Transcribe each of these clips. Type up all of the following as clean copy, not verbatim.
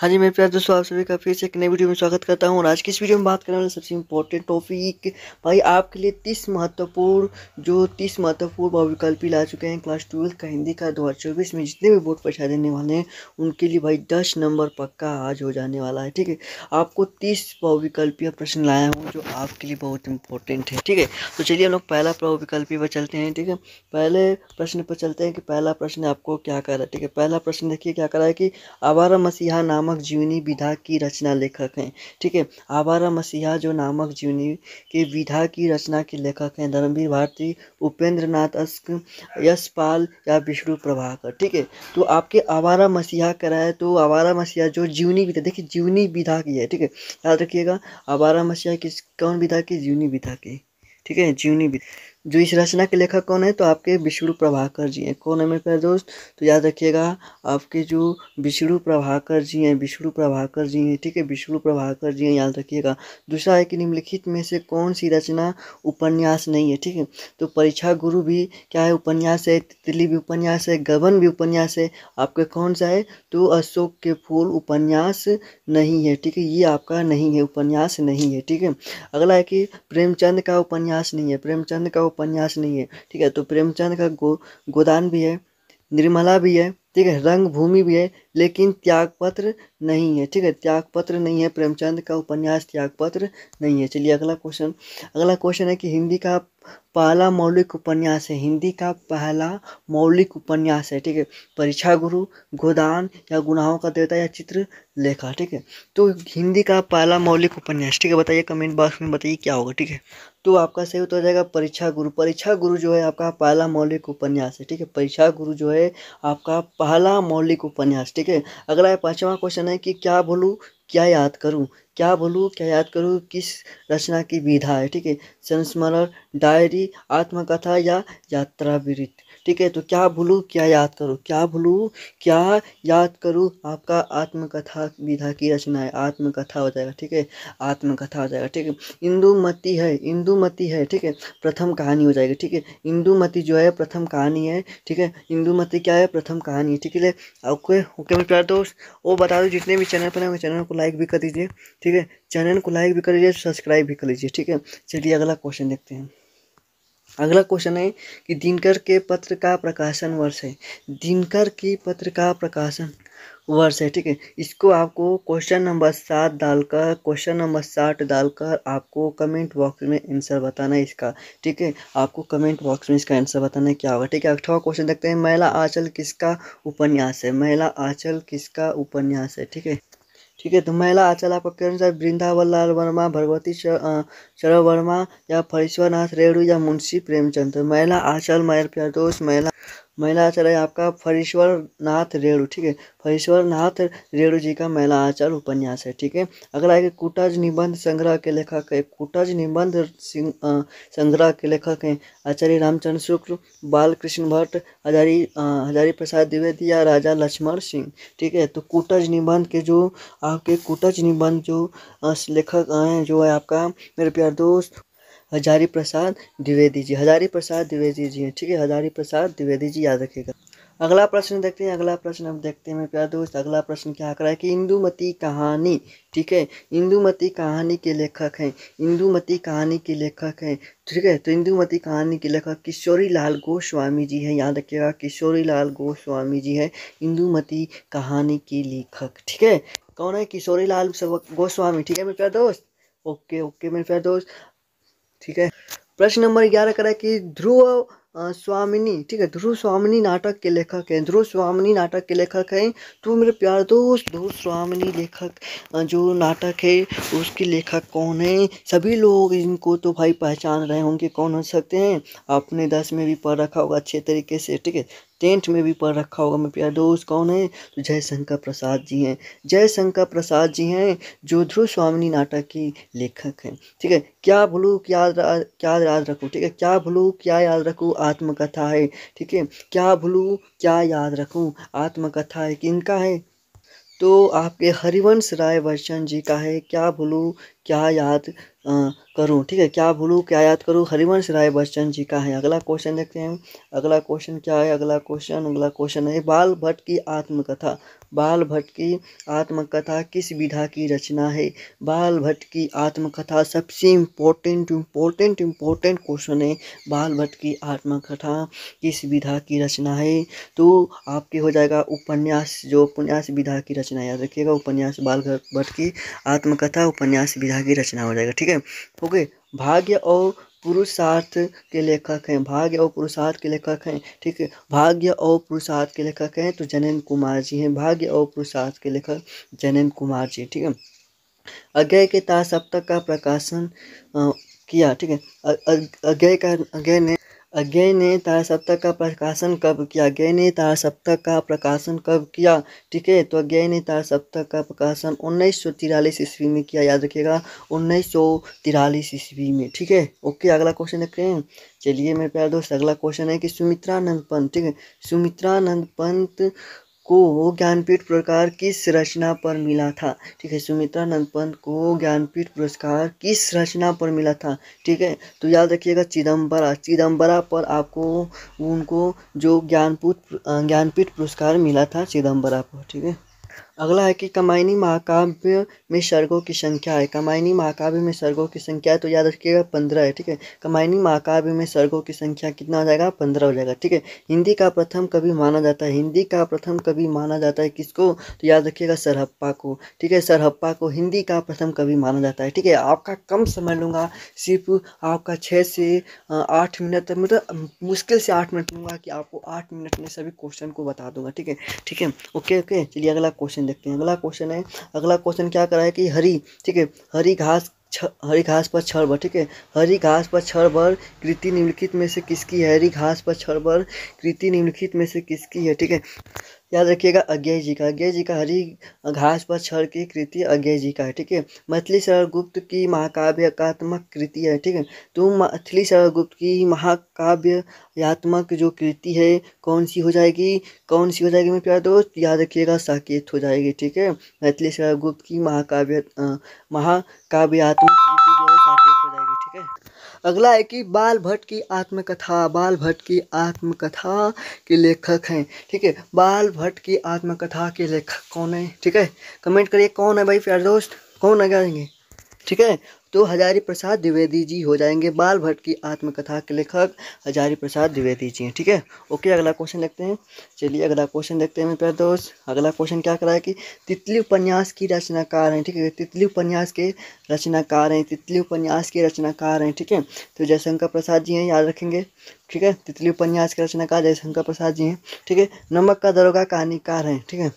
हाँ जी मेरे प्यारे दोस्तों, आप सभी का फिर से एक नई वीडियो में स्वागत करता हूँ। और आज की इस वीडियो में बात करने वाले सबसे इम्पोर्टेंट टॉपिक भाई आपके लिए 30 महत्वपूर्ण बहुविकल्पी ला चुके हैं क्लास 12 का हिंदी का 2024 में। जितने भी बोर्ड परीक्षा देने वाले हैं उनके लिए भाई 10 नंबर पक्का आज हो जाने वाला है। ठीक है, आपको 30 बहुविकल्पीय प्रश्न लाया हूँ जो आपके लिए बहुत इंपॉर्टेंट है। ठीक है, तो चलिए हम लोग पहला बहुविकल्पी पर चलते हैं। ठीक है, पहले प्रश्न पर चलते हैं कि पहला प्रश्न आपको क्या कर रहा है। ठीक है, पहला प्रश्न देखिए क्या कर रहा है कि आवारा मसीहा नामक जीवनी विधा की रचना लेखक हैं। ठीक है, आवारा मसीहा जो नामक जीवनी के विधा की रचना के लेखक हैं धर्मवीर भारती, उपेंद्र नाथ अस्क, यशपाल या विष्णु प्रभाकर। ठीक है, तो आपके आवारा मसीहा कराए तो आवारा मसीहा जो जीवनी विधा, देखिए जीवनी विधा की है। ठीक है, याद रखिएगा आवारा मसीहा किस कौन विधा की, जीवनी विधा की। ठीक है, जीवनी विधा। जो इस रचना के लेखक कौन है तो आपके विष्णु प्रभाकर जी हैं। कौन है मेरे प्यारे दोस्त, तो याद रखिएगा आपके जो विष्णु प्रभाकर जी हैं, विष्णु प्रभाकर जी हैं। ठीक है, विष्णु प्रभाकर जी हैं, याद रखिएगा। दूसरा है कि निम्नलिखित में से कौन सी रचना उपन्यास नहीं है। ठीक है, तो परीक्षा गुरु भी क्या है, उपन्यास है। तितली भी उपन्यास है, गबन भी उपन्यास है। आपके कौन सा है तो अशोक के फूल उपन्यास नहीं है। ठीक है, ये आपका नहीं है, उपन्यास नहीं है। ठीक है, अगला है कि प्रेमचंद का उपन्यास नहीं है, प्रेमचंद का उपन्यास नहीं है। ठीक है, तो प्रेमचंद का गोदान भी है, निर्मला भी है। ठीक है, रंग भूमि भी है, लेकिन त्यागपत्र नहीं है। ठीक है, त्यागपत्र नहीं है, प्रेमचंद का उपन्यास त्यागपत्र नहीं है। चलिए अगला क्वेश्चन है कि हिंदी का पहला मौलिक उपन्यास है, हिंदी का पहला मौलिक उपन्यास है। ठीक है, परीक्षा गुरु, गोदान या गुनाहों का देवता या चित्र लेखा। ठीक है, तो हिंदी का पहला मौलिक उपन्यास। ठीक है, बताइए कमेंट बॉक्स में, बताइए क्या होगा। ठीक है, तो आपका सही उत्तर हो जाएगा परीक्षा गुरु। परीक्षा गुरु जो है आपका पहला मौलिक उपन्यास है। ठीक है, परीक्षा गुरु जो है आपका पहला मौलिक उपन्यास। ठीक है, अगला है पांचवा क्वेश्चन है कि क्या बोलूं क्या याद करूं, क्या बोलूं क्या याद करूं किस रचना की विधा है। ठीक है, संस्मरण, डायरी, आत्मकथा या यात्रा वृत्त। ठीक है, तो क्या भूलूं क्या याद करूं, क्या भूलूं क्या याद करूं आपका आत्मकथा विधा की रचना है, आत्मकथा हो जाएगा। ठीक है, आत्मकथा हो जाएगा। ठीक है, इंदुमती है, इंदुमती है। ठीक है, प्रथम कहानी हो जाएगी। ठीक है, इंदुमती जो है प्रथम कहानी है। ठीक है, इंदुमती क्या है, प्रथम कहानी है। ठीक है, ओके ओके मेरे प्यारे दोस्त, वो बता दो जितने भी चैनल पर हैं चैनल को लाइक भी कर दीजिए। ठीक है, चैनल को लाइक भी कर लीजिए, सब्सक्राइब भी कर लीजिए। ठीक है, चलिए अगला क्वेश्चन देखते हैं। अगला क्वेश्चन है कि दिनकर के पत्र का प्रकाशन वर्ष है, दिनकर की पत्र का प्रकाशन वर्ष है। ठीक है, इसको आपको क्वेश्चन नंबर 7 डालकर, क्वेश्चन नंबर 60 डालकर आपको कमेंट बॉक्स में आंसर बताना है इसका। ठीक है, आपको कमेंट बॉक्स में इसका आंसर बताना है क्या होगा। ठीक है, 8वां क्वेश्चन देखते हैं। महिला आंचल किसका उपन्यास है, महिला आंचल किसका उपन्यास है। ठीक है, ठीक है, तो महिला आंचल आपका कौन सा, वृंदावन लाल वर्मा, भगवती शरण वर्मा या फरीश्वरनाथ रेणु या मुंशी प्रेमचंद। तो महिला आंचल मेरे प्यारे दोस्त, महिला आंचल है आपका फरीश्वर नाथ रेणु। ठीक है, फरीश्वर नाथ रेणु जी का महिला आंचल उपन्यास है। ठीक है, अगला है कि कूटज निबंध संग्रह के लेखक है, कूटज निबंध संग्रह के लेखक हैं आचार्य रामचंद्र शुक्ल, बालकृष्ण भट्ट, हजारी प्रसाद द्विवेदी या राजा लक्ष्मण सिंह। ठीक है, तो कूटज निबंध के जो आपके कूटज निबंध जो लेखक हैं जो है आपका मेरे प्यारे दोस्त हजारी प्रसाद द्विवेदी जी, हजारी प्रसाद द्विवेदी जी हैं। ठीक है, हजारी प्रसाद द्विवेदी जी, याद रखिएगा। अगला प्रश्न देखते हैं, अगला प्रश्न हम देखते हैं मेरे प्यारे दोस्त। अगला प्रश्न क्या कर रहा है कि इंदुमती कहानी। ठीक है, इंदुमती कहानी के लेखक हैं, इंदुमती कहानी के लेखक हैं। ठीक है, तो इंदुमती कहानी के लेखक किशोरी लाल गोस्वामी जी हैं, याद रखिएगा किशोरी लाल गोस्वामी जी हैं इंदुमती कहानी के लेखक। ठीक है, कौन है, किशोरी लाल गोस्वामी। ठीक है मेरे प्यारे दोस्त, ओके ओके मेरे प्यारे दोस्त। ठीक है, प्रश्न नंबर 11 करा कि ध्रुव स्वामिनी। ठीक है, ध्रुव स्वामिनी नाटक के लेखक हैं, ध्रुव स्वामिनी नाटक के लेखक हैं। तो मेरे प्यारे दोस्त ध्रुव स्वामिनी लेखक जो नाटक है उसके लेखक कौन है, सभी लोग इनको तो भाई पहचान रहे होंगे कौन हो सकते हैं। आपने 10 में भी पढ़ रखा होगा अच्छे तरीके से। ठीक है, 10th में भी पढ़ रखा होगा मेरे प्यारे दोस्त, कौन है तो जयशंकर प्रसाद जी हैं, जयशंकर प्रसाद जी हैं जो ध्रुव स्वामिनी नाटक की लेखक हैं। ठीक है, क्या भूलूं क्या याद रखूं। ठीक है, क्या भूलूं क्या याद रखूं आत्मकथा है। ठीक है, क्या भूलूं क्या याद रखूं आत्मकथा है, किनका है तो आपके हरिवंश राय बच्चन जी का है। क्या भूलूं क्या याद करूं। ठीक है, क्या भूलूं क्या याद करूं हरिवंश राय बच्चन जी का है। अगला क्वेश्चन देखते हैं, अगला क्वेश्चन क्या है, अगला क्वेश्चन है बाल भट्ट की आत्मकथा, बाल भट्ट की आत्मकथा किस विधा की रचना है? बाल भट्ट की आत्मकथा सबसे इम्पोर्टेंट क्वेश्चन है। बाल भट्ट की आत्मकथा किस विधा की रचना है? तो आपके हो जाएगा उपन्यास, जो उपन्यास विधा की रचना, याद रखिएगा उपन्यास, बाल भट्ट की आत्मकथा उपन्यास विधा की रचना हो जाएगा। ठीक है, ओके। भाग्य और पुरुषार्थ के लेखक हैं, भाग्य और पुरुषार्थ के लेखक हैं। ठीक है, भाग्य और पुरुषार्थ के लेखक हैं तो जनेन्द्र कुमार जी हैं, भाग्य और पुरुषार्थ के लेखक जनेन्द्र कुमार जी। ठीक है, अज्ञेय के तार सप्तक का प्रकाशन किया। ठीक है, अज्ञेय ने तार सप्तक का प्रकाशन कब किया? अज्ञेय ने तार सप्तक का प्रकाशन कब किया? ठीक है, तो अज्ञेय ने तार सप्तक का प्रकाशन 1943 ईस्वी में किया, याद रखिएगा 1943 ईस्वी में। ठीक है, ओके। अगला क्वेश्चन देखते हैं। चलिए मेरे प्यारे दोस्त, अगला क्वेश्चन है कि सुमित्रानंद पंत, ठीक है, सुमित्रानंद पंत को ज्ञानपीठ पुरस्कार किस रचना पर मिला था? ठीक है, सुमित्रानंद पंत को ज्ञानपीठ पुरस्कार किस रचना पर मिला था? ठीक है, तो याद रखिएगा चिदम्बरा पर आपको उनको जो ज्ञानपीठ पुरस्कार मिला था चिदम्बरा पर। ठीक है, अगला है कि कामायनी महाकाव्य में सर्गों की संख्या है। कामायनी महाकाव्य में सर्गों की संख्या है तो याद रखिएगा 15 है। ठीक है, कामायनी महाकाव्य में सर्गों की संख्या कितना हो जाएगा? 15 हो जाएगा। ठीक है, हिंदी का प्रथम कवि माना जाता है, हिंदी का प्रथम कवि माना जाता है किसको? तो याद रखिएगा सरहप्पा को। ठीक है, सरहप्पा को हिंदी का प्रथम कवि माना जाता है। ठीक है, आपका कम समय लूँगा, सिर्फ आपका 6 से 8 मिनट, मतलब मुश्किल से 8 मिनट लूँगा कि आपको 8 मिनट में सभी क्वेश्चन को बता दूंगा। ठीक है, ठीक है, ओके। चलिए अगला क्वेश्चन देखते हैं। अगला क्वेश्चन क्या करा है कि ठीक है, हरी घास पर क्षण भर। ठीक है, हरी घास पर क्षण भर कृति निम्नलिखित में से किसकी है? हरी घास पर क्षण भर कृति निम्नलिखित में से किसकी है? ठीक है, याद रखिएगा अज्ञेय जी का हरी घास पर क्षण की कृति अज्ञेय जी का है। ठीक है, मैथिली शरण गुप्त की महाकाव्यात्मक कृति है। ठीक है, तो मैथिली शरण गुप्त की महाकाव्यात्मक जो कृति है कौन सी हो जाएगी मेरे प्यारे दोस्त? याद रखिएगा साकेत हो जाएगी। ठीक है, मैथिली शरण गुप्त की महाकाव्यात्मक कृति जो है साकेत हो जाएगी। ठीक है, अगला है कि बाल भट्ट की आत्मकथा के लेखक हैं। ठीक है, बाल भट्ट की आत्मकथा के लेखक कौन है? ठीक है, कमेंट करिए कौन है भाई प्यारे दोस्त, कौन है? ठीक है, तो हजारी प्रसाद द्विवेदी जी हो जाएंगे। बाल भट्ट की आत्मकथा के लेखक हजारी प्रसाद द्विवेदी जी हैं। ठीक है, ओके। अगला क्वेश्चन देखते हैं। चलिए अगला क्वेश्चन देखते हैं मेरे प्यारे दोस्त। अगला क्वेश्चन क्या करा है कि तितली उपन्यास की रचनाकार हैं। ठीक है, तितली उपन्यास के रचनाकार हैं। ठीक है, तो जयशंकर प्रसाद जी हैं, याद रखेंगे। ठीक है, तितली उपन्यास के रचनाकार जयशंकर प्रसाद जी हैं। ठीक है, नमक का दरोगा कहानीकार हैं। ठीक है,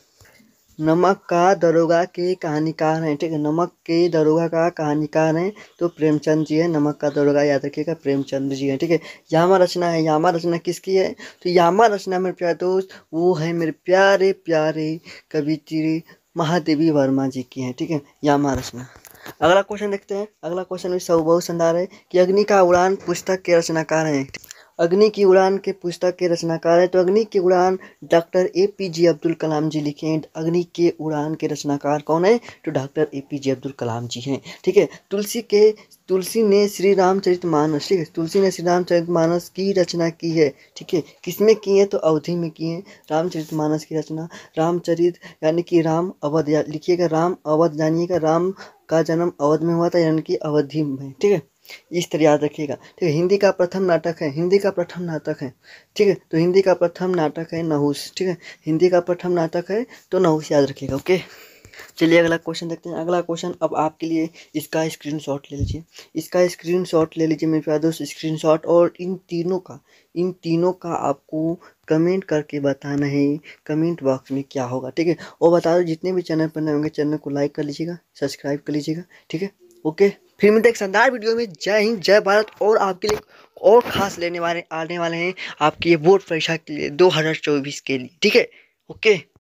नमक का दरोगा के कहानीकार हैं। ठीक है, नमक के दरोगा का कहानीकार हैं तो प्रेमचंद जी है। नमक का दरोगा याद रखिएगा प्रेमचंद जी है। ठीक है, यामा रचना किसकी है? तो यामा रचना मेरे प्यारे दोस्त वो है मेरे प्यारे प्यारे कवियत्री महादेवी वर्मा जी की है। ठीक है, यामा रचना। अगला क्वेश्चन देखते हैं। अगला क्वेश्चन भी बहुत शानदार है कि अग्नि का उड़ान पुस्तक के रचनाकार हैं। अग्नि की उड़ान के पुस्तक के रचनाकार है तो अग्नि की उड़ान डॉक्टर APJ अब्दुल कलाम जी लिखे हैं। अग्नि के उड़ान के रचनाकार कौन है? तो डॉक्टर APJ अब्दुल कलाम जी हैं। ठीक है, तुलसी ने श्री रामचरितमानस, ठीक है, तुलसी ने श्री रामचरितमानस की रचना की है। ठीक है, किसमें की है? तो अवधि में की है रामचरितमानस की रचना। रामचरित यानी कि राम अवध, लिखिएगा राम अवध, जानिएगा राम का जन्म अवध में हुआ था यानी कि अवधि में। ठीक है, इस तरह याद रखिएगा। ठीक है, हिंदी का प्रथम नाटक है। ठीक है, तो हिंदी का प्रथम नाटक है नहुस। ठीक है, हिंदी का प्रथम नाटक है तो नहुस, याद रखिएगा। ओके, चलिए अगला क्वेश्चन देखते हैं। अगला क्वेश्चन अब आपके लिए इसका स्क्रीनशॉट ले लीजिए मेरे प्यारे दोस्त, स्क्रीनशॉट। और इन तीनों का आपको कमेंट करके बताना है कमेंट बॉक्स में क्या होगा। ठीक है, और बता दो जितने भी चैनल पर नए होंगे चैनल को लाइक कर लीजिएगा, सब्सक्राइब कर लीजिएगा। ठीक है, ओके। फिर मिलते हैं एक शानदार वीडियो में। जय हिंद, जय भारत। और आपके लिए और खास आने वाले हैं आपकी ये बोर्ड परीक्षा के लिए 2024 के लिए। ठीक है, ओके।